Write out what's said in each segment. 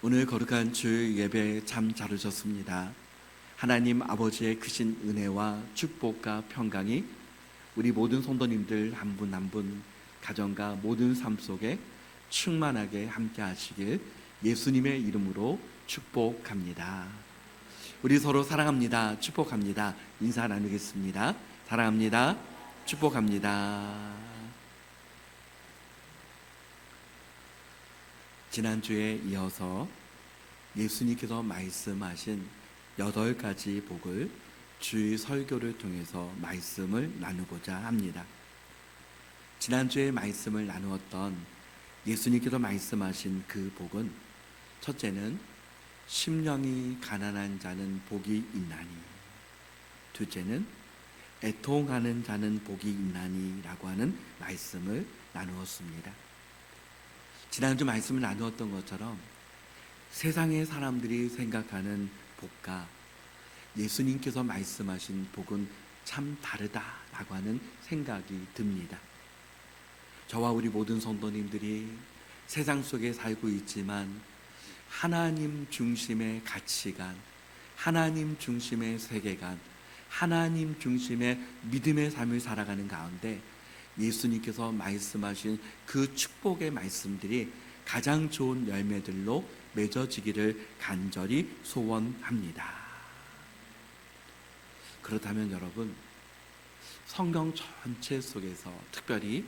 오늘 거룩한 주 예배 참 잘 오셨습니다. 하나님 아버지의 크신 은혜와 축복과 평강이 우리 모든 성도님들 한 분 한 분 가정과 모든 삶 속에 충만하게 함께 하시길 예수님의 이름으로 축복합니다. 우리 서로 사랑합니다. 축복합니다. 인사 나누겠습니다. 사랑합니다. 축복합니다. 지난주에 이어서 예수님께서 말씀하신 8가지 복을 주의 설교를 통해서 말씀을 나누고자 합니다. 지난주에 말씀을 나누었던 예수님께서 말씀하신 그 복은, 첫째는 심령이 가난한 자는 복이 있나니, 둘째는 애통하는 자는 복이 있나니 라고 하는 말씀을 나누었습니다. 지난주 말씀을 나누었던 것처럼 세상의 사람들이 생각하는 복과 예수님께서 말씀하신 복은 참 다르다라고 하는 생각이 듭니다. 저와 우리 모든 성도님들이 세상 속에 살고 있지만 하나님 중심의 가치관, 하나님 중심의 세계관, 하나님 중심의 믿음의 삶을 살아가는 가운데 예수님께서 말씀하신 그 축복의 말씀들이 가장 좋은 열매들로 맺어지기를 간절히 소원합니다. 그렇다면 여러분, 성경 전체 속에서 특별히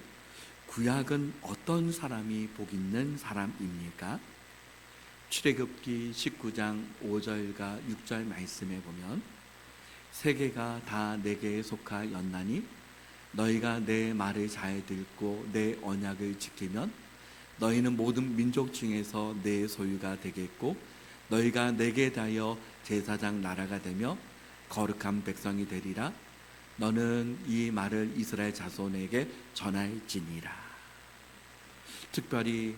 구약은 어떤 사람이 복 있는 사람입니까? 출애굽기 19장 5절과 6절 말씀에 보면, 세계가 다 내게 속하였나니 너희가 내 말을 잘 듣고 내 언약을 지키면 너희는 모든 민족 중에서 내 소유가 되겠고 너희가 내게 대하여 제사장 나라가 되며 거룩한 백성이 되리라. 너는 이 말을 이스라엘 자손에게 전할지니라. 특별히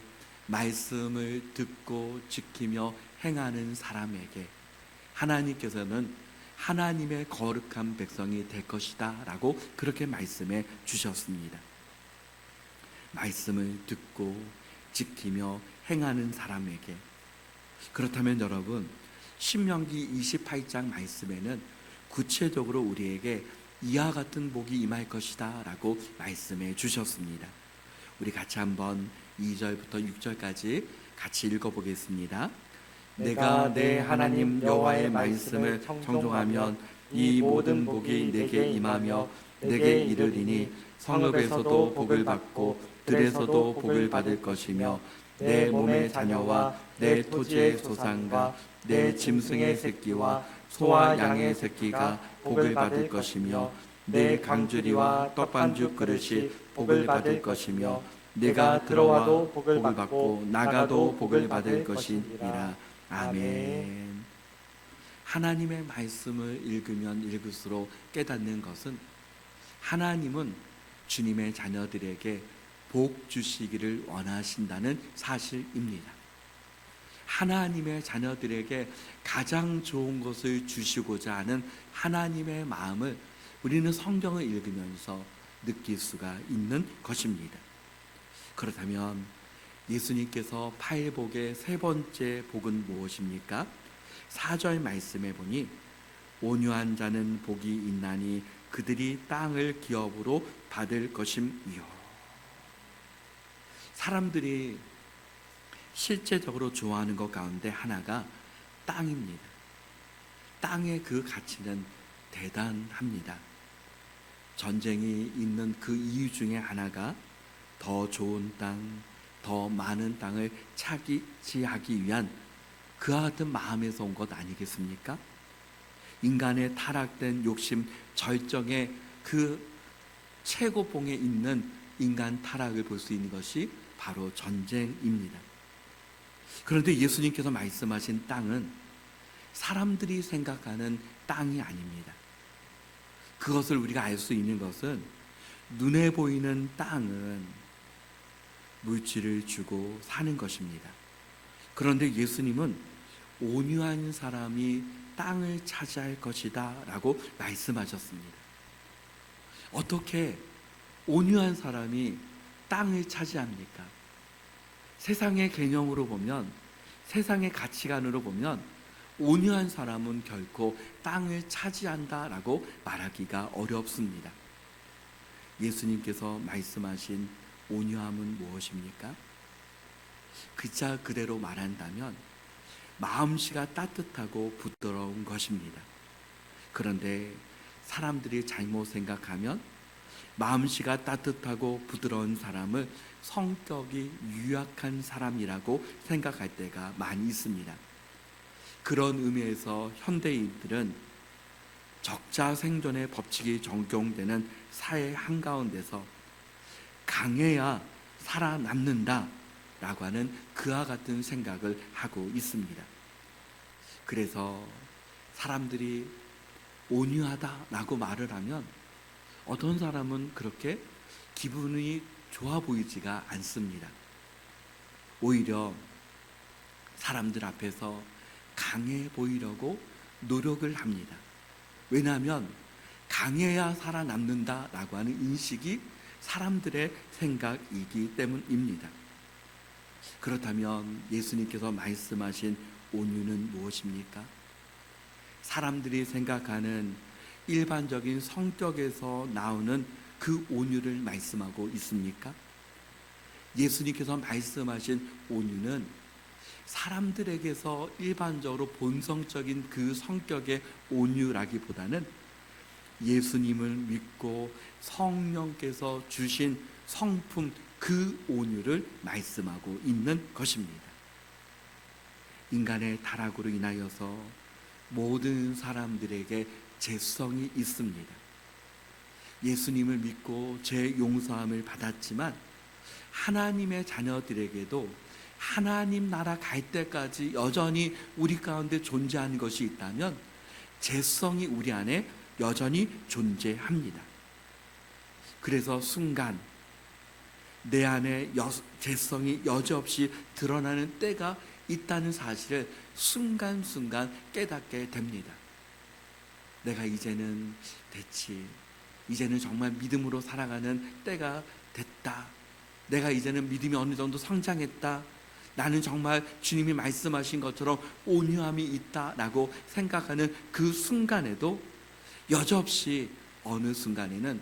말씀을 듣고 지키며 행하는 사람에게 하나님께서는 하나님의 거룩한 백성이 될 것이다 라고 그렇게 말씀해 주셨습니다. 말씀을 듣고 지키며 행하는 사람에게. 그렇다면 여러분, 신명기 28장 말씀에는 구체적으로 우리에게 이와 같은 복이 임할 것이다 라고 말씀해 주셨습니다. 우리 같이 한번 2절부터 6절까지 같이 읽어보겠습니다. 내가 내 하나님 여호와의 말씀을 청종하면 이 모든 복이 내게 임하며 내게 이르리니 성읍에서도 복을 받고 들에서도 복을 받을 것이며 내 몸의 자녀와 내 토지의 소산과 내 짐승의 새끼와 소와 양의 새끼가 복을 받을 것이며 내 강주리와 떡반죽 그릇이 복을 받을 것이며 내가 들어와도 복을 받고 나가도 복을 받을 것이니라. 아멘. 하나님의 말씀을 읽으면 읽을수록 깨닫는 것은 하나님은 주님의 자녀들에게 복 주시기를 원하신다는 사실입니다. 하나님의 자녀들에게 가장 좋은 것을 주시고자 하는 하나님의 마음을 우리는 성경을 읽으면서 느낄 수가 있는 것입니다. 그렇다면 예수님께서 팔복의 세 번째 복은 무엇입니까? 4절 말씀에 보니 온유한 자는 복이 있나니 그들이 땅을 기업으로 받을 것임이요. 사람들이 실제적으로 좋아하는 것 가운데 하나가 땅입니다. 땅의 그 가치는 대단합니다. 전쟁이 있는 그 이유 중에 하나가 더 좋은 땅, 더 많은 땅을 차지하기 위한 그와 같은 마음에서 온 것 아니겠습니까? 인간의 타락된 욕심 절정의 그 최고봉에 있는 인간 타락을 볼 수 있는 것이 바로 전쟁입니다. 그런데 예수님께서 말씀하신 땅은 사람들이 생각하는 땅이 아닙니다. 그것을 우리가 알 수 있는 것은 눈에 보이는 땅은 물질을 주고 사는 것입니다. 그런데 예수님은 온유한 사람이 땅을 차지할 것이다 라고 말씀하셨습니다. 어떻게 온유한 사람이 땅을 차지합니까? 세상의 개념으로 보면 세상의 가치관으로 보면 온유한 사람은 결코 땅을 차지한다라고 말하기가 어렵습니다. 예수님께서 말씀하신 온유함은 무엇입니까? 글자 그대로 말한다면 마음씨가 따뜻하고 부드러운 것입니다. 그런데 사람들이 잘못 생각하면 마음씨가 따뜻하고 부드러운 사람을 성격이 유약한 사람이라고 생각할 때가 많이 있습니다. 그런 의미에서 현대인들은 적자 생존의 법칙이 적용되는 사회 한가운데서 강해야 살아남는다 라고 하는 그와 같은 생각을 하고 있습니다. 그래서 사람들이 온유하다라고 말을 하면 어떤 사람은 그렇게 기분이 좋아 보이지가 않습니다. 오히려 사람들 앞에서 강해 보이려고 노력을 합니다. 왜냐하면 강해야 살아남는다라고 하는 인식이 사람들의 생각이기 때문입니다. 그렇다면 예수님께서 말씀하신 온유는 무엇입니까? 사람들이 생각하는 일반적인 성격에서 나오는 그 온유를 말씀하고 있습니까? 예수님께서 말씀하신 온유는 사람들에게서 일반적으로 본성적인 그 성격의 온유라기보다는 예수님을 믿고 성령께서 주신 성품 그 온유를 말씀하고 있는 것입니다. 인간의 타락으로 인하여서 모든 사람들에게 죄성이 있습니다. 예수님을 믿고 죄 용서함을 받았지만 하나님의 자녀들에게도 하나님 나라 갈 때까지 여전히 우리 가운데 존재하는 것이 있다면 죄성이 우리 안에 여전히 존재합니다. 그래서 순간 내 안에 죄성이 여지없이 드러나는 때가 있다는 사실을 순간순간 깨닫게 됩니다. 내가 이제는 됐지. 이제는 정말 믿음으로 살아가는 때가 됐다. 내가 이제는 믿음이 어느 정도 성장했다. 나는 정말 주님이 말씀하신 것처럼 온유함이 있다라고 생각하는 그 순간에도 여지없이 어느 순간에는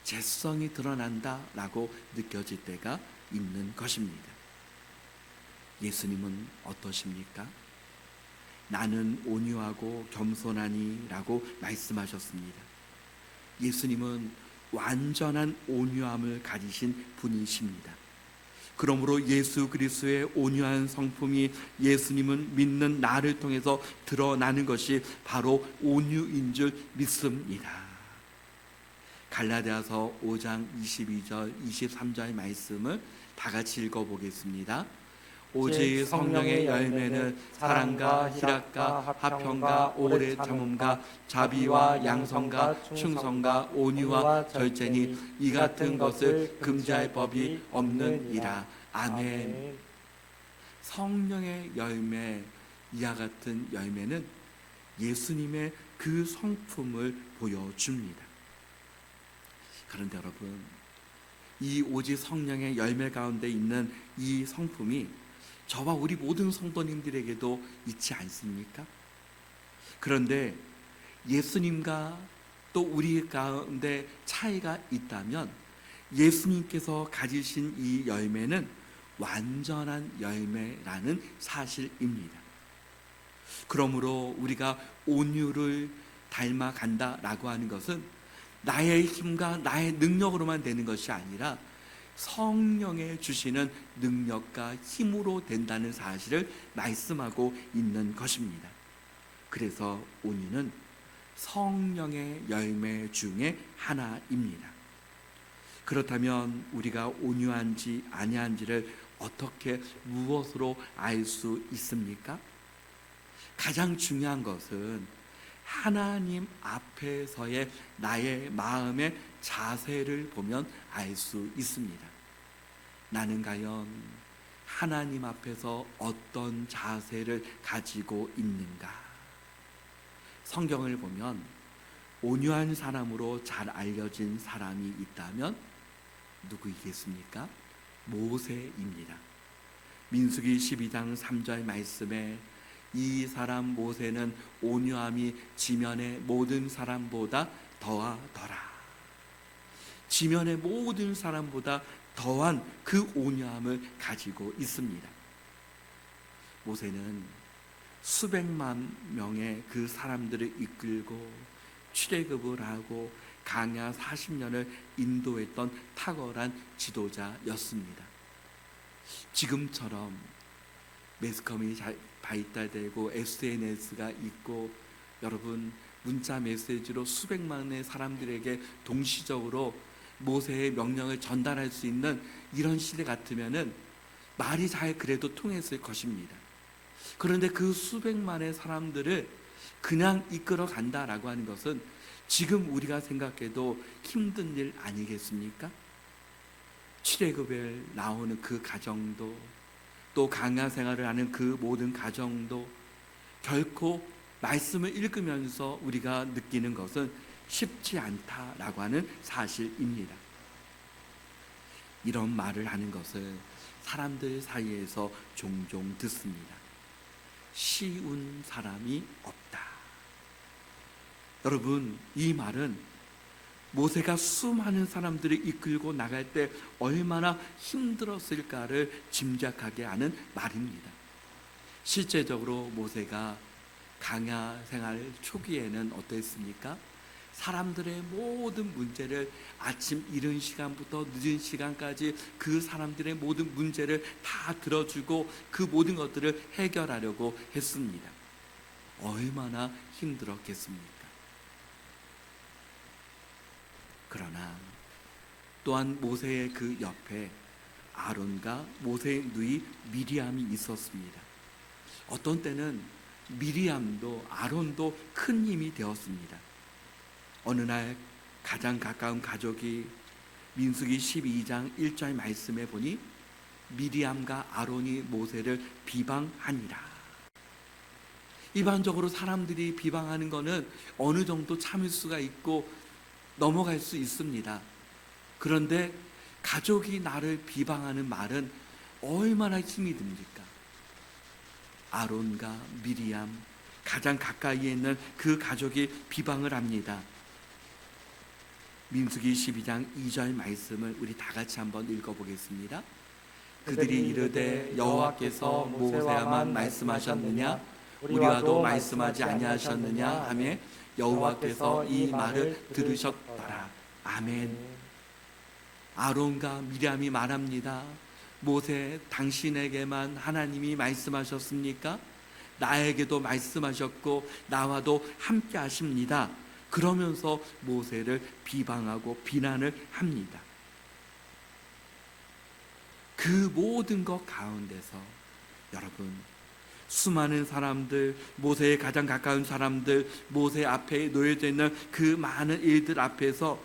죄성이 드러난다라고 느껴질 때가 있는 것입니다. 예수님은 어떠십니까? 나는 온유하고 겸손하니 라고 말씀하셨습니다. 예수님은 완전한 온유함을 가지신 분이십니다. 그러므로 예수 그리스도의 온유한 성품이 예수님은 믿는 나를 통해서 드러나는 것이 바로 온유인 줄 믿습니다. 갈라디아서 5장 22절 23절 말씀을 다 같이 읽어보겠습니다. 오직 성령의 열매는 사랑과 희락과 화평과 오래 참음과 자비와 양성과 충성과 온유와 절제니 이 같은 것을 금지할 법이 없느니라. 아멘. 성령의 열매, 이와 같은 열매는 예수님의 그 성품을 보여줍니다. 그런데 여러분, 이 오직 성령의 열매 가운데 있는 이 성품이 저와 우리 모든 성도님들에게도 있지 않습니까? 그런데 예수님과 또 우리 가운데 차이가 있다면 예수님께서 가지신 이 열매는 완전한 열매라는 사실입니다. 그러므로 우리가 온유를 닮아간다라고 하는 것은 나의 힘과 나의 능력으로만 되는 것이 아니라 성령의 주시는 능력과 힘으로 된다는 사실을 말씀하고 있는 것입니다. 그래서 온유는 성령의 열매 중에 하나입니다. 그렇다면 우리가 온유한지 아니한지를 어떻게 무엇으로 알 수 있습니까? 가장 중요한 것은 하나님 앞에서의 나의 마음의 자세를 보면 알 수 있습니다. 나는 과연 하나님 앞에서 어떤 자세를 가지고 있는가? 성경을 보면 온유한 사람으로 잘 알려진 사람이 있다면 누구이겠습니까? 모세입니다. 민수기 12장 3절 말씀에 이 사람 모세는 온유함이 지면의 모든 사람보다 더하더라. 지면의 모든 사람보다 더한 그 온유함을 가지고 있습니다. 모세는 수백만 명의 그 사람들을 이끌고 출애굽을 하고 광야 40년을 인도했던 탁월한 지도자였습니다. 지금처럼 매스컴이 발달되고 SNS가 있고 여러분 문자 메시지로 수백만의 사람들에게 동시적으로 모세의 명령을 전달할 수 있는 이런 시대 같으면은 말이 잘 그래도 통했을 것입니다. 그런데 그 수백만의 사람들을 그냥 이끌어 간다라고 하는 것은 지금 우리가 생각해도 힘든 일 아니겠습니까? 출애굽에 나오는 그 가정도 또 광야 생활을 하는 그 모든 가정도 결코 말씀을 읽으면서 우리가 느끼는 것은 쉽지 않다라고 하는 사실입니다. 이런 말을 하는 것을 사람들 사이에서 종종 듣습니다. 쉬운 사람이 없다. 여러분, 이 말은 모세가 수많은 사람들을 이끌고 나갈 때 얼마나 힘들었을까를 짐작하게 하는 말입니다. 실제적으로 모세가 광야 생활 초기에는 어땠습니까? 사람들의 모든 문제를 아침 이른 시간부터 늦은 시간까지 그 사람들의 모든 문제를 다 들어주고 그 모든 것들을 해결하려고 했습니다. 얼마나 힘들었겠습니까? 그러나 또한 모세의 그 옆에 아론과 모세의 누이 미리암이 있었습니다. 어떤 때는 미리암도 아론도 큰 힘이 되었습니다. 어느 날 가장 가까운 가족이 민수기 12장 1절 말씀에 보니 미리암과 아론이 모세를 비방하니라. 일반적으로 사람들이 비방하는 것은 어느 정도 참을 수가 있고 넘어갈 수 있습니다. 그런데 가족이 나를 비방하는 말은 얼마나 힘이 듭니까? 아론과 미리암 가장 가까이에 있는 그 가족이 비방을 합니다. 민수기 12장 2절 말씀을 우리 다 같이 한번 읽어보겠습니다. 그들이 이르되 여호와께서 모세와만 말씀하셨느냐 우리와도 말씀하지 아니하셨느냐 하며 여호와께서 이 말을 들으셨더라. 아멘. 아론과 미리암이 말합니다. 모세, 당신에게만 하나님이 말씀하셨습니까? 나에게도 말씀하셨고 나와도 함께 하십니다. 그러면서 모세를 비방하고 비난을 합니다. 그 모든 것 가운데서 여러분, 수많은 사람들, 모세의 가장 가까운 사람들, 모세 앞에 놓여져 있는 그 많은 일들 앞에서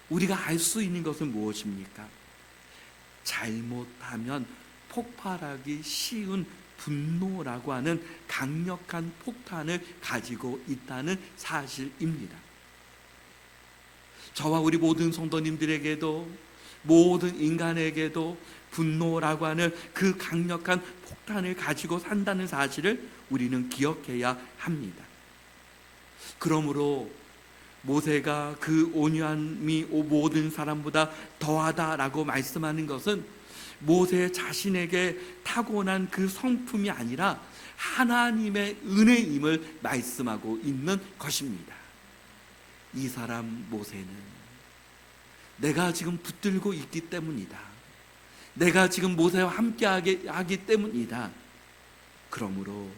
우리가 알 수 있는 것은 무엇입니까? 잘못하면 폭발하기 쉬운 분노라고 하는 강력한 폭탄을 가지고 있다는 사실입니다. 저와 우리 모든 성도님들에게도 모든 인간에게도 분노라고 하는 그 강력한 폭탄을 가지고 산다는 사실을 우리는 기억해야 합니다. 그러므로 모세가 그 온유함이 모든 사람보다 더하다라고 말씀하는 것은 모세 자신에게 타고난 그 성품이 아니라 하나님의 은혜임을 말씀하고 있는 것입니다. 이 사람 모세는 내가 지금 붙들고 있기 때문이다. 내가 지금 모세와 함께 하기 때문이다. 그러므로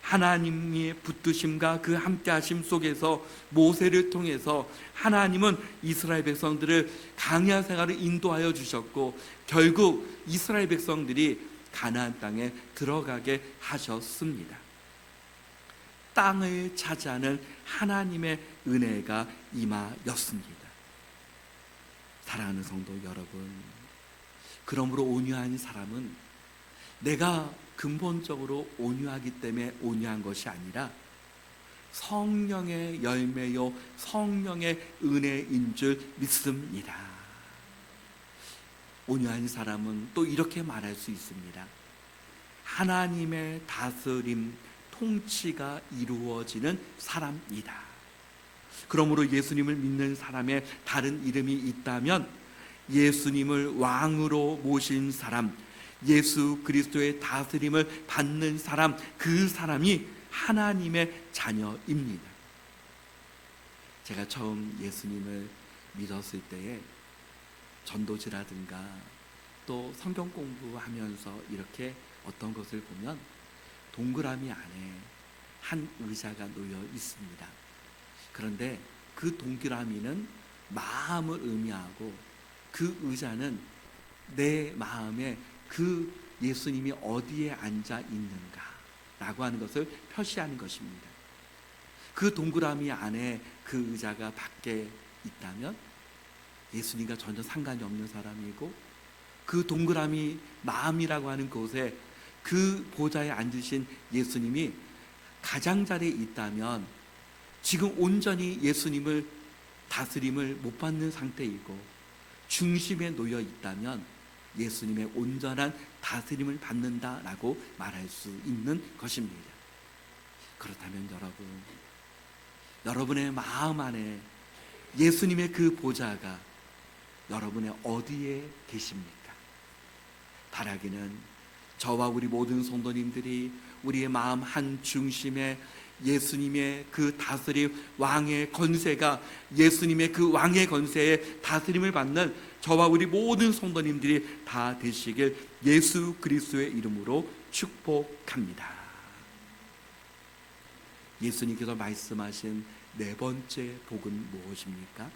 하나님의 붙드심과 그 함께하심 속에서 모세를 통해서 하나님은 이스라엘 백성들을 광야 생활을 인도하여 주셨고 결국 이스라엘 백성들이 가나안 땅에 들어가게 하셨습니다. 땅을 차지하는 하나님의 은혜가 임하였습니다. 사랑하는 성도 여러분, 그러므로 온유한 사람은 내가 근본적으로 온유하기 때문에 온유한 것이 아니라 성령의 열매요 성령의 은혜인 줄 믿습니다. 온유한 사람은 또 이렇게 말할 수 있습니다. 하나님의 다스림, 통치가 이루어지는 사람이다. 그러므로 예수님을 믿는 사람의 다른 이름이 있다면 예수님을 왕으로 모신 사람, 예수 그리스도의 다스림을 받는 사람, 그 사람이 하나님의 자녀입니다. 제가 처음 예수님을 믿었을 때에 전도지라든가 또 성경 공부하면서 이렇게 어떤 것을 보면 동그라미 안에 한 의자가 놓여 있습니다. 그런데 그 동그라미는 마음을 의미하고 그 의자는 내 마음에 그 예수님이 어디에 앉아 있는가 라고 하는 것을 표시하는 것입니다. 그 동그라미 안에 그 의자가 밖에 있다면 예수님과 전혀 상관이 없는 사람이고, 그 동그라미 마음이라고 하는 곳에 그 보좌에 앉으신 예수님이 가장자리에 있다면 지금 온전히 예수님을 다스림을 못 받는 상태이고, 중심에 놓여 있다면 예수님의 온전한 다스림을 받는다라고 말할 수 있는 것입니다. 그렇다면 여러분의 마음 안에 예수님의 그 보좌가 여러분의 어디에 계십니까? 바라기는 저와 우리 모든 성도님들이 우리의 마음 한 중심에 예수님의 그 다스림, 왕의 건세가, 예수님의 그 왕의 건세에 다스림을 받는 저와 우리 모든 성도님들이 다 되시길 예수 그리스도의 이름으로 축복합니다. 예수님께서 말씀하신 네 번째 복은 무엇입니까?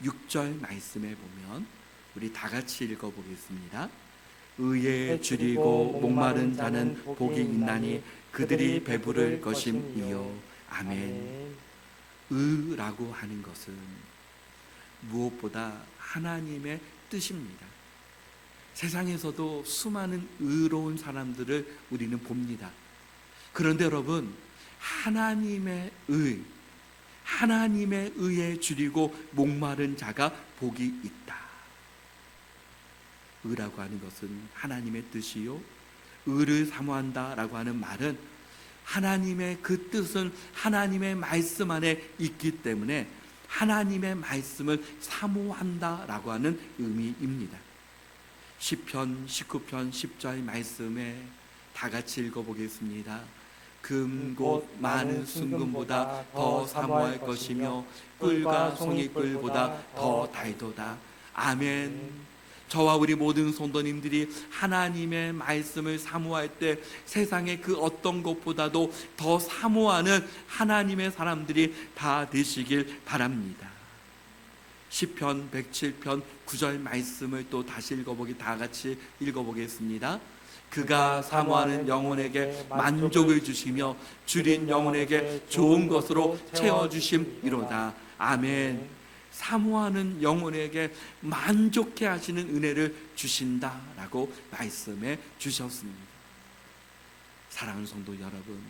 6절 말씀에 보면 우리 다 같이 읽어보겠습니다. 의에 줄이고 목마른 자는 복이 있나니 그들이 배부를 것임이요. 아멘. 의라고 하는 것은 무엇보다 하나님의 뜻입니다. 세상에서도 수많은 의로운 사람들을 우리는 봅니다. 그런데 여러분, 하나님의 의에 줄이고 목마른 자가 복이 있다. 의라고 하는 것은 하나님의 뜻이요, 의를 사모한다라고 하는 말은 하나님의 그 뜻은 하나님의 말씀 안에 있기 때문에 하나님의 말씀을 사모한다라고 하는 의미입니다. 시편 19편 10절 말씀에 다 같이 읽어보겠습니다. 금 곧 많은 순금보다 더 사모할 것이며 꿀과 송이꿀보다 더 달도다. 아멘. 저와 우리 모든 성도님들이 하나님의 말씀을 사모할 때 세상의 그 어떤 것보다도 더 사모하는 하나님의 사람들이 다 되시길 바랍니다. 시편 107편 9절 말씀을 또 다시 다 같이 읽어보겠습니다. 그가 사모하는 영혼에게 만족을 주시며 줄인 영혼에게 좋은 것으로 채워주심이로다. 아멘. 사모하는 영혼에게 만족해 하시는 은혜를 주신다라고 말씀해 주셨습니다. 사랑하는 성도 여러분,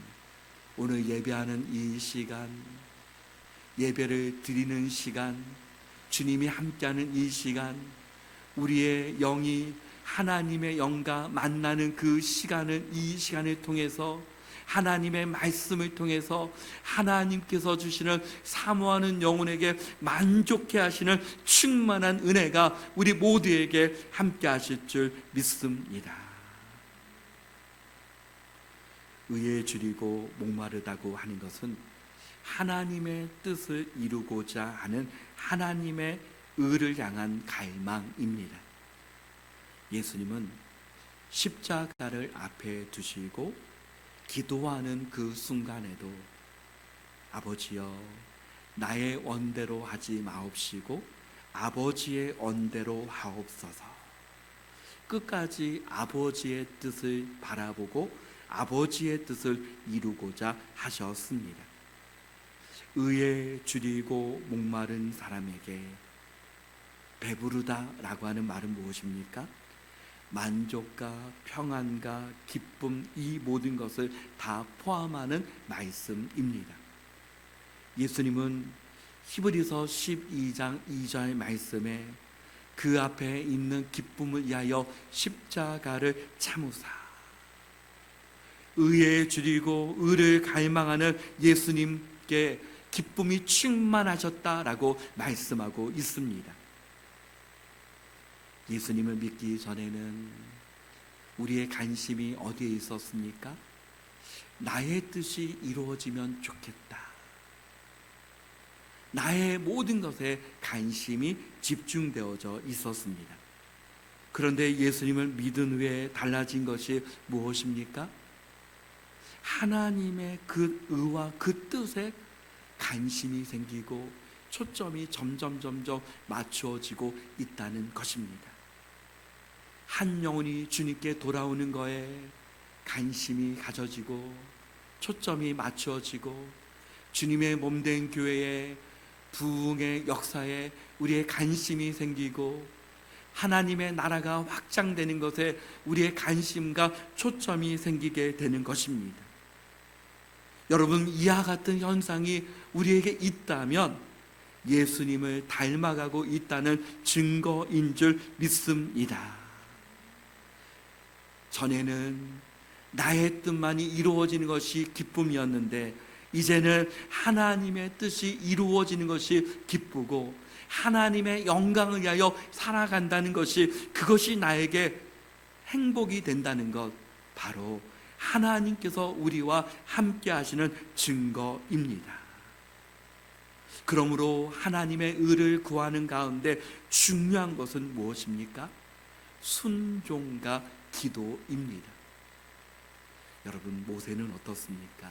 오늘 예배하는 이 시간, 예배를 드리는 시간, 주님이 함께하는 이 시간, 우리의 영이 하나님의 영과 만나는 그 시간을, 이 시간을 통해서 하나님의 말씀을 통해서 하나님께서 주시는 사모하는 영혼에게 만족해 하시는 충만한 은혜가 우리 모두에게 함께 하실 줄 믿습니다. 의에 줄이고 목마르다고 하는 것은 하나님의 뜻을 이루고자 하는 하나님의 의를 향한 갈망입니다. 예수님은 십자가를 앞에 두시고 기도하는 그 순간에도 아버지여 나의 원대로 하지 마옵시고 아버지의 원대로 하옵소서, 끝까지 아버지의 뜻을 바라보고 아버지의 뜻을 이루고자 하셨습니다. 의에 줄이고 목마른 사람에게 배부르다라고 하는 말은 무엇입니까? 만족과 평안과 기쁨, 이 모든 것을 다 포함하는 말씀입니다. 예수님은 히브리서 12장 2절 말씀에 그 앞에 있는 기쁨을 위하여 십자가를 참으사 의에 줄이고 의를 갈망하는 예수님께 기쁨이 충만하셨다라고 말씀하고 있습니다. 예수님을 믿기 전에는 우리의 관심이 어디에 있었습니까? 나의 뜻이 이루어지면 좋겠다. 나의 모든 것에 관심이 집중되어져 있었습니다. 그런데 예수님을 믿은 후에 달라진 것이 무엇입니까? 하나님의 그 의와 그 뜻에 관심이 생기고 초점이 점점 맞추어지고 있다는 것입니다. 한 영혼이 주님께 돌아오는 거에 관심이 가져지고 초점이 맞추어지고 주님의 몸된 교회의 부흥의 역사에 우리의 관심이 생기고 하나님의 나라가 확장되는 것에 우리의 관심과 초점이 생기게 되는 것입니다. 여러분, 이와 같은 현상이 우리에게 있다면 예수님을 닮아가고 있다는 증거인 줄 믿습니다. 전에는 나의 뜻만이 이루어지는 것이 기쁨이었는데 이제는 하나님의 뜻이 이루어지는 것이 기쁘고 하나님의 영광을 위하여 살아간다는 것이, 그것이 나에게 행복이 된다는 것, 바로 하나님께서 우리와 함께 하시는 증거입니다. 그러므로 하나님의 의를 구하는 가운데 중요한 것은 무엇입니까? 순종과 기도입니다. 여러분, 모세는 어떻습니까?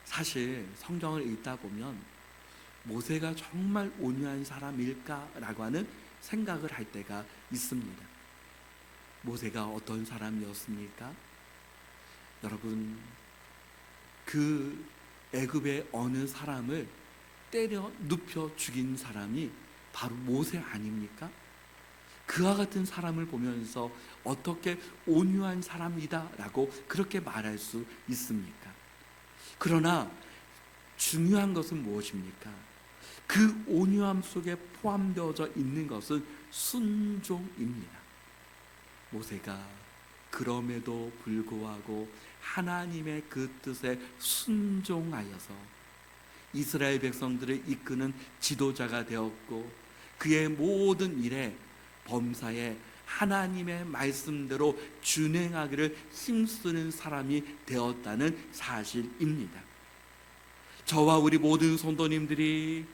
사실 성경을 읽다 보면 모세가 정말 온유한 사람일까라고 하는 생각을 할 때가 있습니다. 모세가 어떤 사람이었습니까? 여러분, 그 애굽의 어느 사람을 때려 눕혀 죽인 사람이 바로 모세 아닙니까? 그와 같은 사람을 보면서 어떻게 온유한 사람이다라고 그렇게 말할 수 있습니까? 그러나 중요한 것은 무엇입니까? 그 온유함 속에 포함되어져 있는 것은 순종입니다. 모세가 그럼에도 불구하고 하나님의 그 뜻에 순종하여서 이스라엘 백성들을 이끄는 지도자가 되었고, 그의 모든 일에 범사에 하나님의 말씀대로 준행하기를 힘쓰는 사람이 되었다는 사실입니다. 저와 우리 모든 성도님들이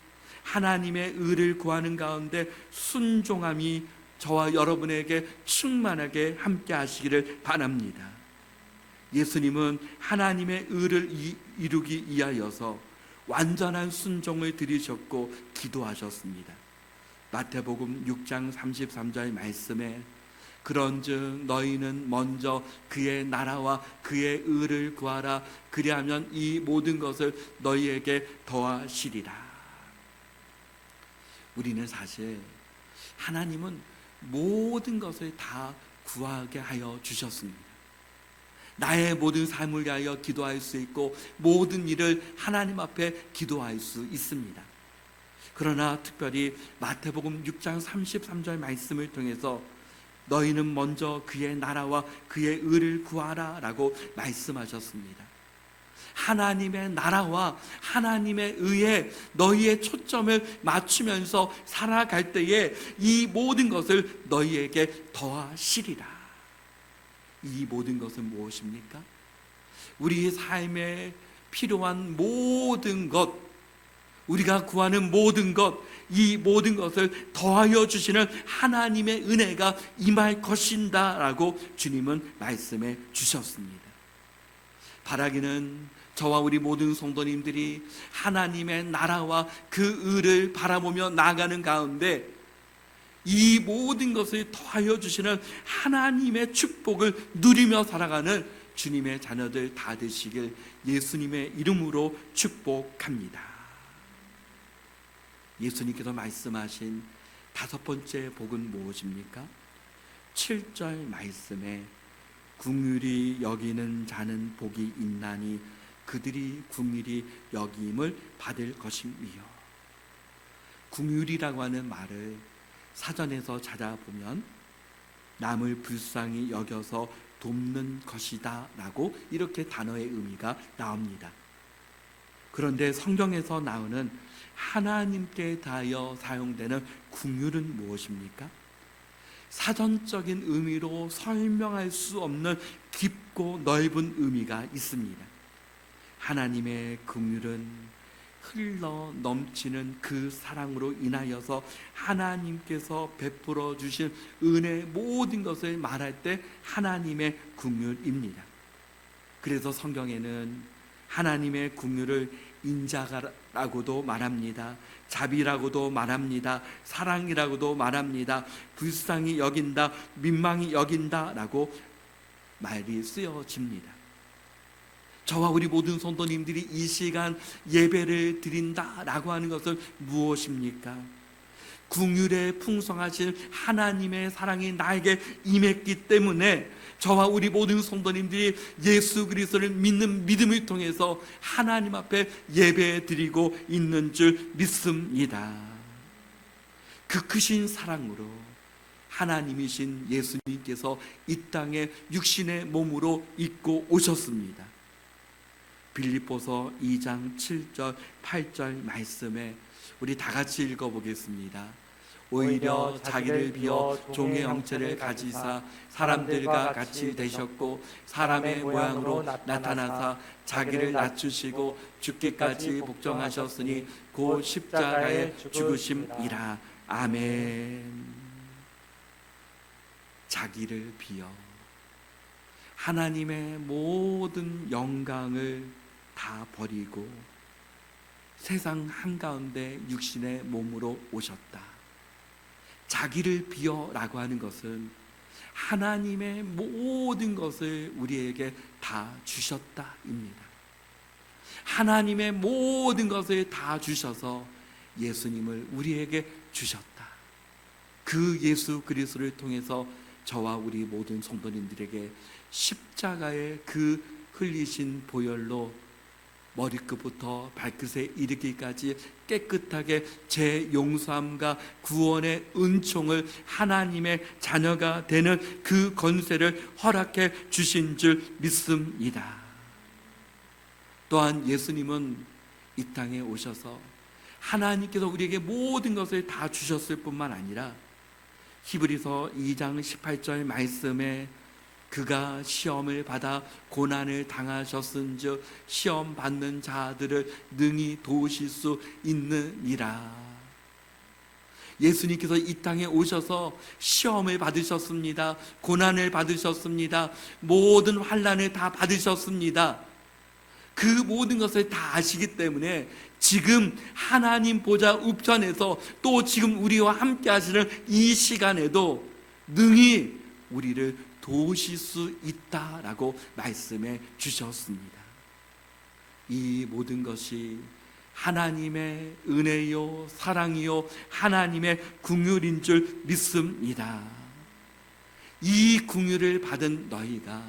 하나님의 의를 구하는 가운데 순종함이 저와 여러분에게 충만하게 함께 하시기를 바랍니다. 예수님은 하나님의 의를 이루기 위하여서 완전한 순종을 드리셨고 기도하셨습니다. 마태복음 6장 33절 말씀에 그런즉 너희는 먼저 그의 나라와 그의 의를 구하라. 그리하면 이 모든 것을 너희에게 더하시리라. 우리는 사실 하나님은 모든 것을 다 구하게 하여 주셨습니다. 나의 모든 삶을 위하여 기도할 수 있고 모든 일을 하나님 앞에 기도할 수 있습니다. 그러나 특별히 마태복음 6장 33절 말씀을 통해서 너희는 먼저 그의 나라와 그의 의를 구하라 라고 말씀하셨습니다. 하나님의 나라와 하나님의 의에 너희의 초점을 맞추면서 살아갈 때에 이 모든 것을 너희에게 더하시리라. 이 모든 것은 무엇입니까? 우리 삶에 필요한 모든 것, 우리가 구하는 모든 것, 이 모든 것을 더하여 주시는 하나님의 은혜가 임할 것인다 라고 주님은 말씀해 주셨습니다. 바라기는 저와 우리 모든 성도님들이 하나님의 나라와 그 의를 바라보며 나아가는 가운데 이 모든 것을 더하여 주시는 하나님의 축복을 누리며 살아가는 주님의 자녀들 다 되시길 예수님의 이름으로 축복합니다. 예수님께서 말씀하신 다섯 번째 복은 무엇입니까? 7절 말씀에 긍휼히 여기는 자는 복이 있나니 그들이 긍휼히 여김을 받을 것임이요. 긍휼이라고 하는 말을 사전에서 찾아보면 남을 불쌍히 여겨서 돕는 것이다 라고 이렇게 단어의 의미가 나옵니다. 그런데 성경에서 나오는 하나님께 대하여 사용되는 긍휼은 무엇입니까? 사전적인 의미로 설명할 수 없는 깊고 넓은 의미가 있습니다. 하나님의 긍휼은 흘러 넘치는 그 사랑으로 인하여서 하나님께서 베풀어 주신 은혜 모든 것을 말할 때 하나님의 긍휼입니다. 그래서 성경에는 하나님의 긍휼을 인자라고도 말합니다. 자비라고도 말합니다. 사랑이라고도 말합니다. 불쌍히 여긴다, 민망히 여긴다라고 말이 쓰여집니다. 저와 우리 모든 성도님들이 이 시간 예배를 드린다라고 하는 것은 무엇입니까? 긍휼에 풍성하신 하나님의 사랑이 나에게 임했기 때문에 저와 우리 모든 성도님들이 예수 그리스도를 믿는 믿음을 통해서 하나님 앞에 예배 드리고 있는 줄 믿습니다. 그 크신 사랑으로 하나님이신 예수님께서 이 땅에 육신의 몸으로 입고 오셨습니다. 빌립보서 2장 7절 8절 말씀에 우리 다 같이 읽어보겠습니다. 오히려 자기를 비어 종의 형체를 가지사 사람들과 같이 되셨고 사람의 모양으로 나타나사 자기를 낮추시고 죽기까지 복종하셨으니 곧 십자가에 죽으심이라. 아멘. 자기를 비어 하나님의 모든 영광을 다 버리고 세상 한가운데 육신의 몸으로 오셨다. 자기를 비어라고 하는 것은 하나님의 모든 것을 우리에게 다 주셨다입니다. 하나님의 모든 것을 다 주셔서 예수님을 우리에게 주셨다. 그 예수 그리스도를 통해서 저와 우리 모든 성도님들에게 십자가의 그 흘리신 보혈로 머리끝부터 발끝에 이르기까지 깨끗하게 제 용서함과 구원의 은총을 하나님의 자녀가 되는 그 권세를 허락해 주신 줄 믿습니다. 또한 예수님은 이 땅에 오셔서 하나님께서 우리에게 모든 것을 다 주셨을 뿐만 아니라 히브리서 2장 18절 말씀에 그가 시험을 받아 고난을 당하셨은즉 시험 받는 자들을 능히 도우실 수 있느니라. 예수님께서 이 땅에 오셔서 시험을 받으셨습니다. 고난을 받으셨습니다. 모든 환난을 다 받으셨습니다. 그 모든 것을 다 아시기 때문에 지금 하나님 보좌 우편에서 또 지금 우리와 함께 하시는 이 시간에도 능히 우리를 도우실 수 있다라고 말씀해 주셨습니다. 이 모든 것이 하나님의 은혜요 사랑이요 하나님의 긍휼인 줄 믿습니다. 이 긍휼을 받은 너희가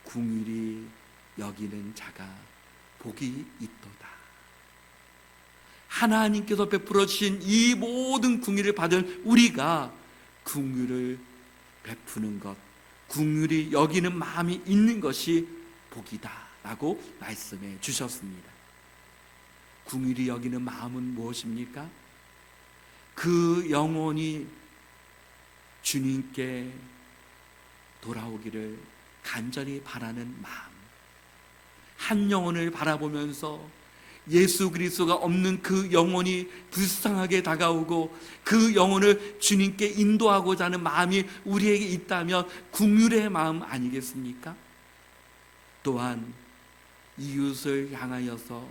긍휼히 여기는 자가 복이 있도다. 하나님께서 베풀어 주신 이 모든 긍휼을 받은 우리가 긍휼을 베푸는 것, 긍휼히 여기는 마음이 있는 것이 복이다라고 말씀해 주셨습니다. 긍휼히 여기는 마음은 무엇입니까? 그 영혼이 주님께 돌아오기를 간절히 바라는 마음, 한 영혼을 바라보면서 예수 그리스도가 없는 그 영혼이 불쌍하게 다가오고 그 영혼을 주님께 인도하고자 하는 마음이 우리에게 있다면 긍휼의 마음 아니겠습니까? 또한 이웃을 향하여서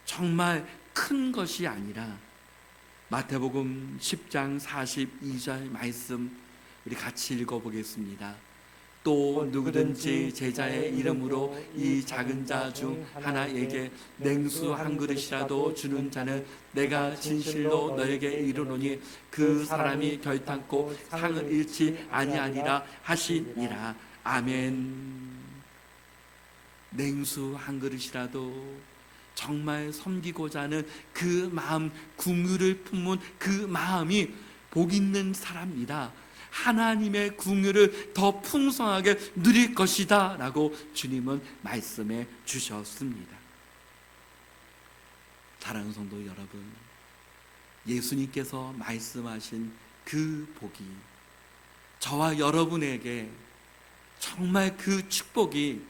정말 큰 것이 아니라 마태복음 10장 42절 말씀 우리 같이 읽어보겠습니다. 또 누구든지 제자의 이름으로 이 작은 자 중 하나에게 냉수 한 그릇이라도 주는 자는 내가 진실로 너에게 이르노니 그 사람이 결탄코 상을 잃지 아니하리라 하시니라. 아멘. 냉수 한 그릇이라도 정말 섬기고자 하는 그 마음, 긍휼을 품은 그 마음이 복 있는 사람이다. 하나님의 긍휼을 더 풍성하게 누릴 것이다 라고 주님은 말씀해 주셨습니다. 사랑하는 성도 여러분, 예수님께서 말씀하신 그 복이 저와 여러분에게 정말 그 축복이,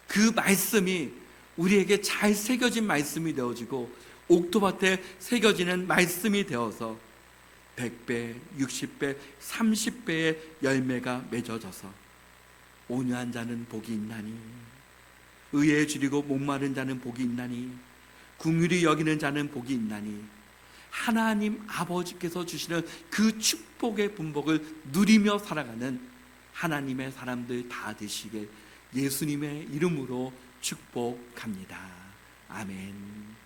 그 말씀이 우리에게 잘 새겨진 말씀이 되어지고 옥토밭에 새겨지는 말씀이 되어서 100배, 60배, 30배의 열매가 맺어져서 온유한 자는 복이 있나니, 의에 줄이고 목마른 자는 복이 있나니, 긍휼히 여기는 자는 복이 있나니, 하나님 아버지께서 주시는 그 축복의 분복을 누리며 살아가는 하나님의 사람들 다 되시게 예수님의 이름으로 축복합니다. 아멘.